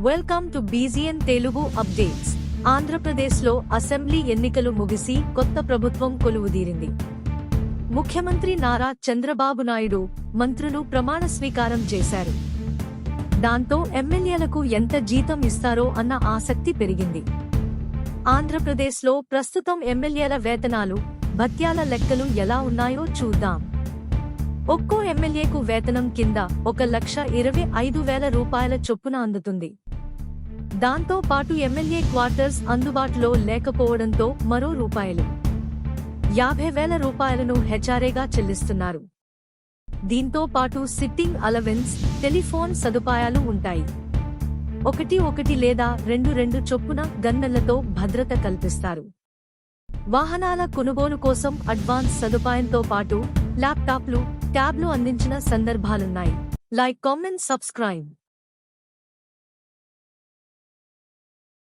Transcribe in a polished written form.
Welcome to బీజీఎన్ Telugu updates. ఆంధ్రప్రదేశ్లో assembly ఎన్నికలు ముగిసి కొత్త ప్రభుత్వం కొలువుదీరింది. ముఖ్యమంత్రి నారా చంద్రబాబు నాయుడు, మంత్రులు ప్రమాణ స్వీకారం చేశారు. దాంతో ఎమ్మెల్యేలకు ఎంత జీతం ఇస్తారో అన్న ఆసక్తి పెరిగింది. ఆంధ్రప్రదేశ్లో ప్రస్తుతం ఎమ్మెల్యేల వేతనాలు, భత్యాల లెక్కలు ఎలా ఉన్నాయో చూద్దాం. ఒక్కో ఎమ్మెల్యేకు వేతనం కింద 1,25,000 రూపాయల చొప్పున అందుతుంది. దాంతో పాటు ఎమ్మెల్యే క్వార్టర్స్ అందుబాటులో లేకపోవడంతో మరో రూపాయలు 50,000 హెచ్ఆర్ఏగా చెల్లిస్తున్నారు. దీంతో పాటు సిట్టింగ్ అలవెన్స్, టెలిఫోన్ సదుపాయాలు ఉంటాయి. 1 లేదా 2 చొప్పున గన్మెన్లతో భద్రత కల్పిస్తారు. వాహనాల కొనుగోలు కోసం అడ్వాన్స్ సదుపాయంతో పాటు ల్యాప్టాప్లు, ట్యాబ్లు అందించిన సందర్భాలున్నాయి. Like, comment, subscribe.